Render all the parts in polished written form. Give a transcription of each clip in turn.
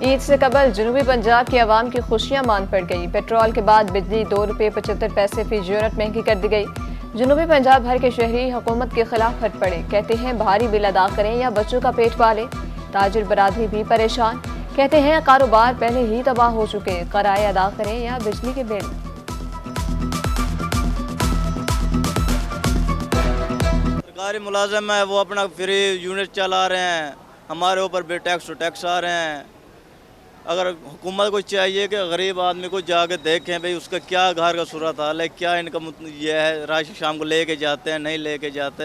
ईद से कबल जनूबी पंजाब की आवाम की खुशियां मान पड़ गई। पेट्रोल के बाद बिजली ₹2.75 फी यूनिट महंगी कर दी गई। जनूबी पंजाब भर के शहरी हुकूमत के खिलाफ फट पड़े। कहते हैं भारी बिल अदा करें या बच्चों का पेट पालें। ताजिर बरादरी भी परेशान। कहते हैं कारोबार पहले ही तबाह हो चुके, किराए अदा करें या बिजली के बिल। सरकारी मुलाजिम है, वो अपना फ्री यूनिट चला रहे हैं, हमारे ऊपर भी टैक्स आ रहे हैं। अगर हुकूमत को चाहिए कि गरीब आदमी को जाके देखें भाई उसका क्या घर का सूरत हाल है, क्या इनकम ये है, राशन शाम को लेके जाते हैं नहीं लेके जाते।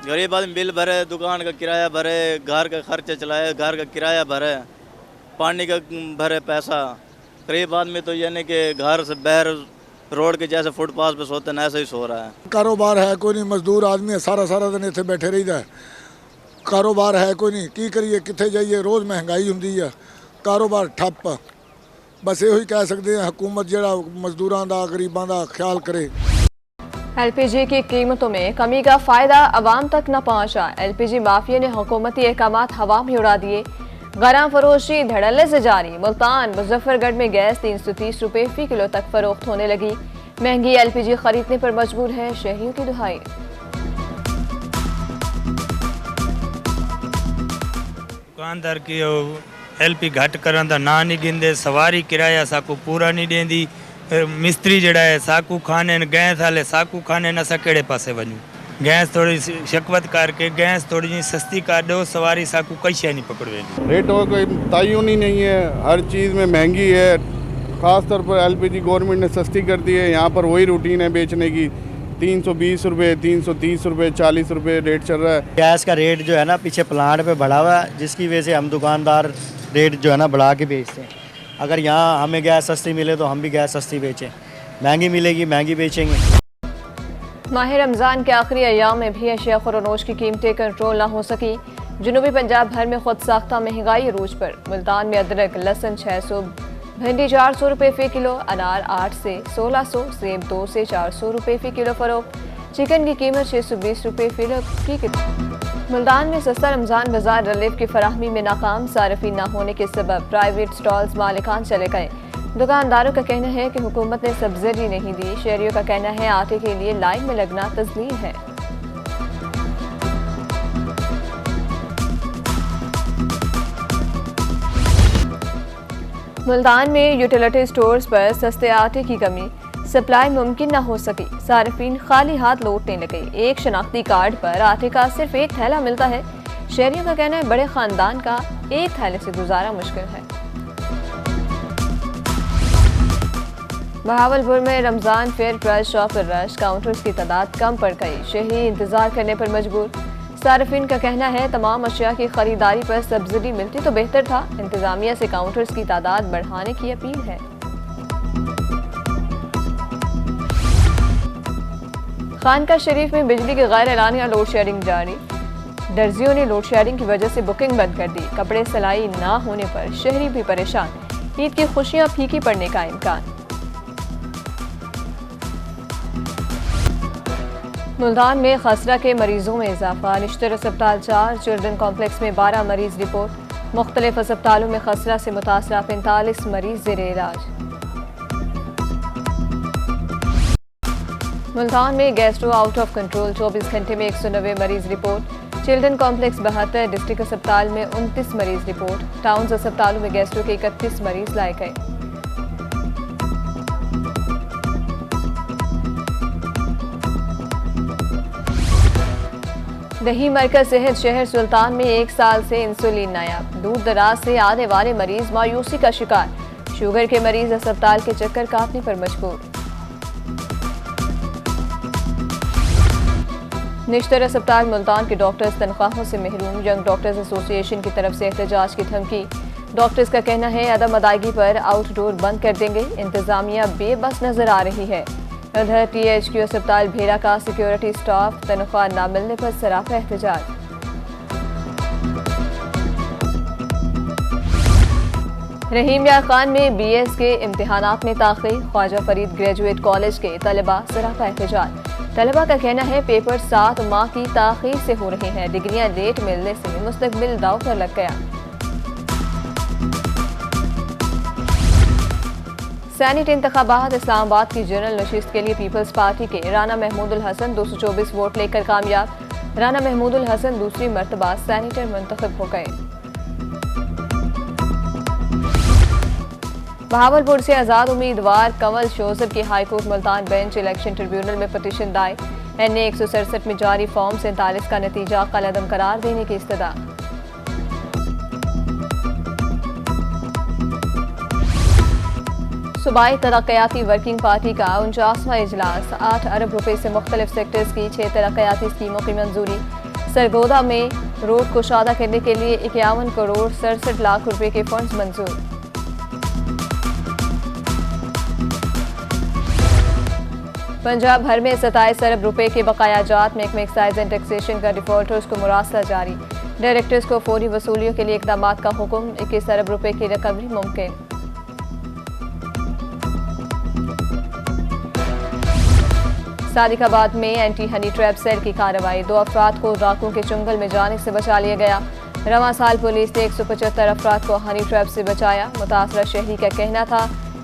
गरीब आदमी बिल भरे, दुकान का किराया भरे, घर का खर्चा चलाए, घर का किराया भरे, पानी का भरे पैसा। गरीब आदमी तो यानी कि घर से बाहर रोड के जैसे फुटपाथ पे सोते हैं ऐसे ही सो रहा है। कारोबार है कोई नहीं, मजदूर आदमी है, सारा दिन इत्थे बैठे रहीदा है। कारोबार है कोई नहीं, की करिए, कित्थे जाइए, रोज़ महंगाई हुंदी है, कारोबार ठप्प। बस यो ही कह सकते हैं हुकूमत जिहड़ा मजदूरां दा गरीबां दा ख्याल करे। LPG की कीमतों में कमी का फायदा आवाम तक न पहुंचा। LPG माफिया ने हुकूमती अहकामात हवा में उड़ा दिए। गरम फरोशी धड़ल्ले से जारी। मुल्तान मुजफ्फरगढ़ में गैस ₹330 फी किलो तक फरोख्त होने लगी। महंगी LPG खरीदने पर मजबूर है शहरियों की दुहाई। दुकानदार की LP घट करन दा ना नहीं गिंदे, सवारी किराया साकू पूरा नहीं देंदी, मिस्त्री जड़ा है साकू खाने, गैस वाले साकू खाने, असा केड़े पासे वनू। गैस थोड़ी शकवत करके गैस थोड़ी जी सस्ती कर दो, सवारी साकू कई शे नहीं पकड़वे। रेटों कोई तयन ही नहीं है, हर चीज़ में महंगी है। ख़ास तौर पर LPG गवर्नमेंट ने सस्ती कर दी है। यहाँ पर वही रूटीन है बेचने की। 320 रुपये, 330 रुपये, 40 रुपये रेट चल रहा है। गैस का रेट जो है ना पीछे प्लांट पे बढ़ा हुआ है, जिसकी वजह से हम दुकानदार रेट जो है ना बढ़ा के बेचते हैं। अगर यहाँ हमें गैस सस्ती मिले तो हम भी गैस सस्ती बेचें, महंगी मिलेगी महंगी बेचेंगे। माह रमज़ान के आखिरी अयाम में भी अशिया खुरनोश की कीमतें कंट्रोल ना हो सकी। जनूबी पंजाब भर में खुद साख्ता महंगाई अरूज पर। मुल्तान में अदरक लहसुन 600, भिंडी ₹400 फी किलो, अनार 8 से 1600, सेब 2 से ₹400 फी किलो फरोख्त। चिकन की कीमत ₹620 फी किलो। मुल्तान में सस्ता रमज़ान बाजार रिलीफ की फराहमी में नाकाम। सार्फिन न होने के सबब प्राइवेट स्टॉल्स मालिकान चले गए। दुकानदारों का कहना है कि हुकूमत ने सब्सिडी नहीं दी। शहरियों का कहना है आटे के लिए लाइन में लगना तज़लील है। मुल्तान में यूटिलिटी स्टोर्स पर सस्ते आटे की कमी, सप्लाई मुमकिन न हो सकी। सार्फिन खाली हाथ लौटने लगे। एक शनाख्ती कार्ड पर आटे का सिर्फ एक थैला मिलता है। शहरियों का कहना है बड़े खानदान का एक थैले से गुजारा मुश्किल है। बहावलपुर में Ramzan fair price shop rush, counters की तादाद कम पड़ गई। शहरी इंतजार करने पर मजबूर। सार्फिन का कहना है तमाम अशिया की खरीदारी पर सब्सिडी मिलती तो बेहतर था। इंतजामिया से काउंटर्स की तादाद बढ़ाने की अपील है। खानका शरीफ में बिजली की गैर एलानिया लोड शेडिंग जारी। दर्जियों ने लोड शेडिंग की वजह से बुकिंग बंद कर दी। कपड़े सिलाई ना होने पर शहरी भी परेशान। ईद की खुशियां फीकी पड़ने का इम्कान। मुल्तान में खसरा के मरीजों में इजाफा। निश्तर अस्पताल 4, चिल्ड्रन कॉम्प्लेक्स में 12 मरीज रिपोर्ट। मुख्तलिफ अस्पतालों में खसरा से मुतासरा 45 मरीज ज़ेरे इलाज। मुल्तान में गैस्ट्रो आउट ऑफ कंट्रोल, 24 घंटे में 190 मरीज रिपोर्ट। चिल्ड्रन कॉम्प्लेक्स 72, डिस्ट्रिक्ट अस्पताल में 29 मरीज रिपोर्ट। टाउन्स अस्पतालों में गैस्ट्रो के 31 मरीज लाए गए। दही मरकज सेहत शहर सुल्तान में 1 साल से इंसुलिन नायाब। दूर दराज से आने वाले मरीज मायूसी का शिकार। शुगर के मरीज अस्पताल के चक्कर काटने पर मजबूर। निश्तर अस्पताल मुल्तान के डॉक्टर्स तनख्वाहों से महरूम। यंग डॉक्टर्स एसोसिएशन की तरफ से एहतजाज की धमकी। डॉक्टर्स का कहना है अदम अदायगी पर आउटडोर बंद कर देंगे। इंतजामिया बेबस नजर आ रही है। उधर THQ अस्पताल भेड़ा का सिक्योरिटी स्टाफ तनख्वाह न मिलने पर सराफा एहतजाज। रहीम यार खान में BS के इम्तिहानात में ताख़ीर। ख्वाजा फरीद ग्रेजुएट कॉलेज के तलबा सराफा एहतजाज। तलबा का कहना है पेपर 7 माह की ताख़ीर से हो रहे हैं। डिग्रियां लेट मिलने से मुस्तकबिल दाव पर लग गया। सैनेट इंतखाबात इस्लामाबाद की जनरल नशिस्त के लिए पीपल्स पार्टी के राना महमूदुल हसन 224 वोट लेकर कामयाब। राना महमूदुल हसन दूसरी मरतबा सैनेटर मुंतखब हो गए। बहावलपुर से आज़ाद उम्मीदवार कंवल शोजब की high court Multan bench election tribunal में पटिशन दायर। NA 167 में जारी फॉर्म 47 का नतीजा कलअदम करार देने की इस्तदा। सूबाई तरक्याती वर्किंग पार्टी का 49वां इजलास। 8 अरब रुपए से मुख्तलिफ सेक्टर्स की 6 तरक्याती स्कीमों की मंजूरी। सरगोदा में रोड कुशादा करने के लिए 51 करोड़ 67 लाख रुपए के फंड्स मंजूर। पंजाब भर में 27 अरब रुपए के बकायाजात। महकमा एक्साइज एंड टैक्सेशन का डिफॉल्टर्स को मुरासला जारी। डायरेक्टर्स को फौरी वसूलियों के लिए इकदाम का हुक्म। 21 अरब रुपए की रिकवरी मुमकिन। सादिकाबाद में एंटी हनी ट्रैप सेल की कार्रवाई। 2 अफराद को डाकुओं के चुंगल में जाने से बचा लिया गया। रवां साल पुलिस ने 175 अफराद को हनी ट्रैप से बचाया। मुतासरा शहरी का कहना था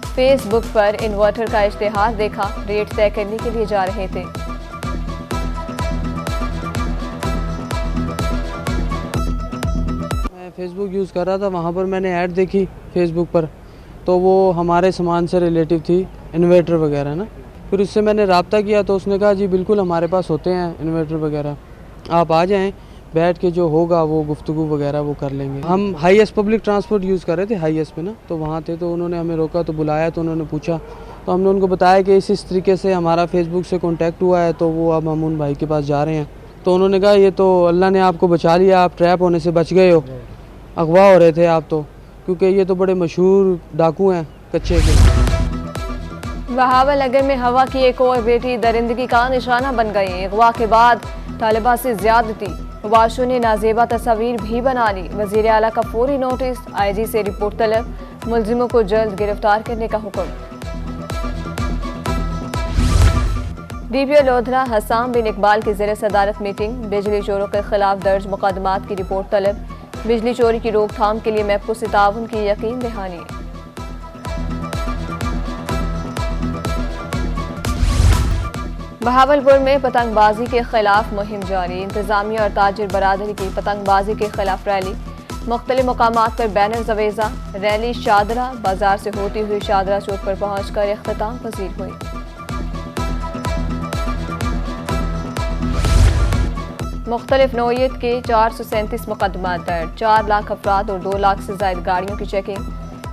फेसबुक पर इन्वर्टर का इश्तिहार देखा, रेट तय करने के लिए जा रहे थे। मैं फेसबुक यूज़ कर रहा था, वहाँ पर मैंने ऐड देखी फेसबुक पर, तो वो हमारे सामान से रिलेटिव थी, इन्वर्टर वगैरह ना। फिर उससे मैंने रब्ता किया तो उसने कहा जी बिल्कुल हमारे पास होते हैं इन्वर्टर वगैरह, आप आ जाएं, बैठ के जो होगा वो गुफ्तगू वगैरह वो कर लेंगे। हम हाईएस्ट पब्लिक ट्रांसपोर्ट यूज़ कर रहे थे, हाईएस्ट पे ना, तो वहाँ थे तो उन्होंने हमें रोका, तो बुलाया तो उन्होंने पूछा, तो हमने उनको बताया कि इस तरीके से हमारा फेसबुक से कांटेक्ट हुआ है, तो वो अब हम उन भाई के पास जा रहे हैं। तो उन्होंने कहा ये तो अल्लाह ने आपको बचा लिया, आप ट्रैप होने से बच गए हो, अगवा हो रहे थे आप तो, क्योंकि ये तो बड़े मशहूर डाकू हैं कच्चे के। बहावलनगर में हवा की एक और बेटी दरिंदगी का निशाना बन गई। अगवा के बाद तालिबा से ज्यादती, मुबाशों ने नाजेबा तस्वीर भी बना ली। वजीर आला का फौरी नोटिस, IG से रिपोर्ट तलब, मुलजिमों को जल्द गिरफ्तार करने का हुक्म। DPO लोधरा हसाम बिन इकबाल की ज़ेर सदारत मीटिंग। बिजली चोरों के खिलाफ दर्ज मुकदमात की रिपोर्ट तलब। बिजली चोरी की रोकथाम के लिए मैपको से ताउन की यकीन दहानी। बहावलपुर में पतंगबाजी के खिलाफ मुहिम जारी। इंतजामिया और ताजिर बरादरी की पतंगबाजी के खिलाफ रैली। मुख्तलिफ मकामात पर बैनर जवेजा। रैली शादरा बाजार से होती हुई शादरा चौक पर पहुंचकर इख्तिताम पजीर हुई। मुख्तलिफ नौइयत के 437 मुकदमात दर्ज। 4 लाख अफराद और 2 लाख से ज्यादा गाड़ियों की चेकिंग।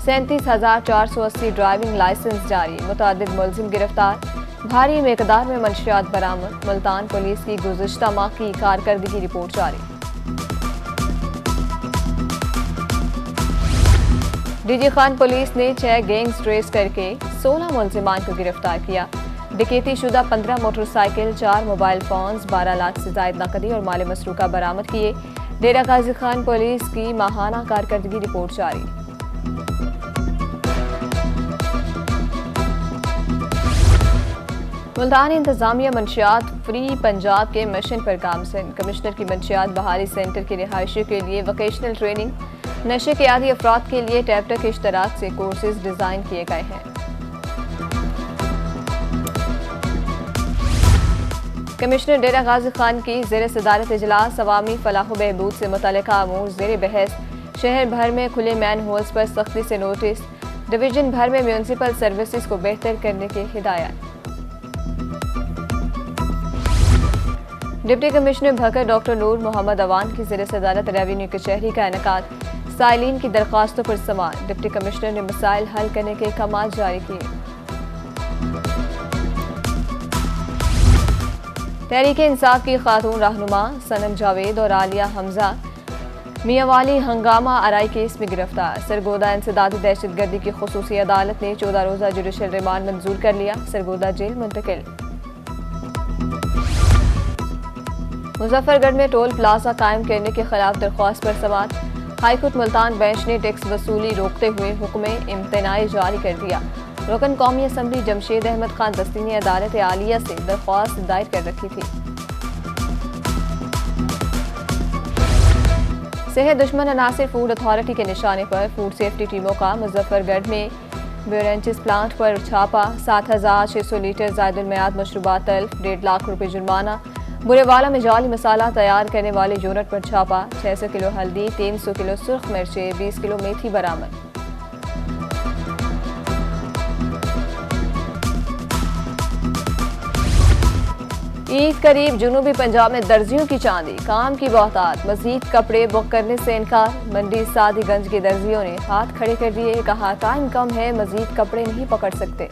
37,480 ड्राइविंग लाइसेंस जारी। मुतअद्दिद मुलजिम गिरफ्तार। भारी मिकदार में मंशियात बरामद। मुल्तान पुलिस की गुज़िश्ता माह की कारकर्दगी रिपोर्ट जारी। DG खान पुलिस ने 6 गैंग्स ट्रेस करके 16 मुलजिमान को गिरफ्तार किया। डकैती शुदा 15 मोटरसाइकिल, 4 मोबाइल फोन्स, 12 लाख से ज्यादा नकदी और माल मसरूका बरामद किए। डेरा गाजी खान पुलिस की माहाना कारकर्दगी रिपोर्ट जारी। मुल्तान इंतजामिया मंशियात फ्री पंजाब के मिशन पर गामजन। कमिश्नर की मंशियात बहाली सेंटर के रिहायशी के लिए वोकेशनल ट्रेनिंग। नशे के आदी अफराद के लिए टैप्टर के इश्तराक से कोर्सेज डिज़ाइन किए गए हैं। कमिश्नर डेरा गाजी खान की ज़ेर सदारत इजलास। अवामी फलाह बहबूद से मुतल्लिका अमूर ज़ेर बहस। शहर भर में खुले मैन होल्स पर सख्ती से नोटिस। डिवीजन भर में म्यूनसिपल सर्विसेज को बेहतर करने की हिदायत। डिप्टी कमिश्नर भकर डॉक्टर नूर मोहम्मद अवान की ज़ेर सदारत रेवेन्यू कचहरी का इनेकाद। साइलिन की दरख्वास्तों पर समाअत। डिप्टी कमिश्नर ने मसाइल हल करने के अहकाम जारी किए। तहरीक इंसाफ की खातून रहनुमा सनम जावेद और आलिया हमजा मियांवाली हंगामा आराई केस में गिरफ्तार। सरगोदा इंसदादी दहशतगर्दी की खुसूसी अदालत ने 14 रोज़ा जुडिशल रिमांड मंजूर कर लिया। सरगोदा जेल मुंतकिल। मुजफ्फरगढ़ में टोल प्लाजा कायम करने के खिलाफ दरख्वास्त पर समाअत। हाईकोर्ट मुल्तान बेंच ने टैक्स वसूली रोकते हुए हुक्म इम्तनाई जारी कर दिया। रुकन कौमी असम्बली जमशेद अहमद खान दस्ती ने अदालत आलिया से दरख्वास्त दायर कर रखी थी। सेहत दुश्मन अनासिर फूड अथॉरिटी के निशाने पर फूड सेफ्टी टीमों का मुजफ्फरगढ़ में बेवरेजेस प्लांट पर छापा, 7,600 लीटर ज़ायदुल मियाद मशरूबात तल्फ, 1.5 लाख रुपए जुर्माना। बुरेवाला में जाली मसाला तैयार करने वाले यूनिट पर छापा, 600 किलो हल्दी, 300 किलो सुर्ख मिर्चें, 20 किलो मेथी बरामद। ईद करीब, जुनूबी पंजाब में दर्जियों की चांदी, काम की बहुतात, मजीद कपड़े बुक करने से इनकार। मंडी सादीगंज के दर्जियों ने हाथ खड़े कर दिए, कहा टाइम कम है, मजीद कपड़े नहीं पकड़ सकते।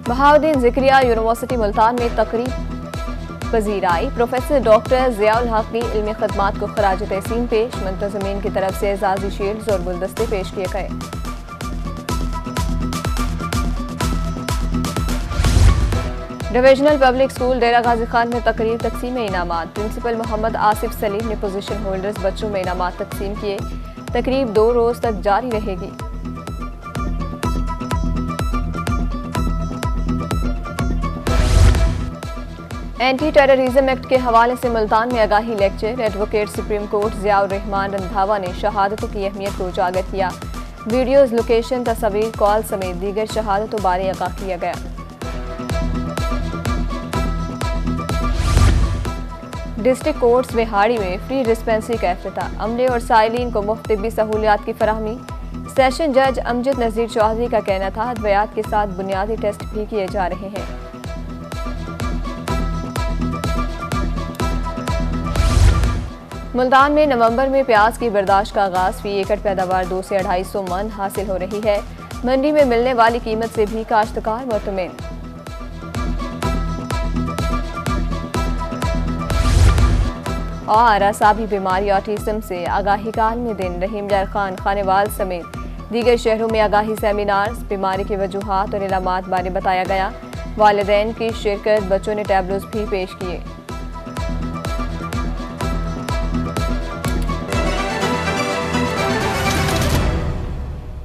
बहाउद्दीन ज़िक्रिया यूनिवर्सिटी मुल्तान में तकरीब पजीर आई। प्रोफेसर डॉक्टर ज़ियाउल हक ने इल्मी खदमात को खराज तहसीन पेश, मुंतज़मीन की तरफ से एजाज़ी शील्ड्स और गुलदस्ते पेश किए गए। डिविजनल पब्लिक स्कूल डेरा गाजी खान में तकरीब तकसीम इनामात। प्रिंसिपल मोहम्मद आसिफ सलीम ने पोजीशन होल्डर्स बच्चों में इनामात तकसीम किए। तकरीब 2 रोज तक जारी रहेगी। एंटी टेररिज्म एक्ट के हवाले से मुल्तान में आगाही lecture. Advocate supreme court Ziaur Rahman Randhawa ने शहादतों की अहमियत को उजागर किया। वीडियोज, लोकेशन, तस्वीर, कॉल समेत दीगर शहादतों बारे आगाह किया गया। डिस्ट्रिक्ट कोर्ट्स बिहाड़ी में फ्री डिस्पेंसरी का इफ्तिताह। अमले और साइलिन को मुफ्त तिब्बी सहूलियात की फराहमी। सेशन जज अमजद नज़ीर चौधरी का कहना था अद्वियात के साथ बुनियादी टेस्ट भी किए जा रहे हैं। मुल्तान में नवंबर में प्याज की बर्दाश्त का आगाज। फी एकड़ पैदावार 200 से 250 मन हासिल हो रही है। मंडी में मिलने वाली कीमत से भी काश्तकार मुतमिन। और असाबी बीमारी ऑटिज्म से आगाही का आलमी दिन। रहीम यार खान खानेवाल समेत दीगर शहरों में आगाही सेमिनार्स, बीमारी की वजूहात और इलामात बारे बताया गया। वालिदैन की शिरकत, बच्चों ने टैबलोज भी पेश किए।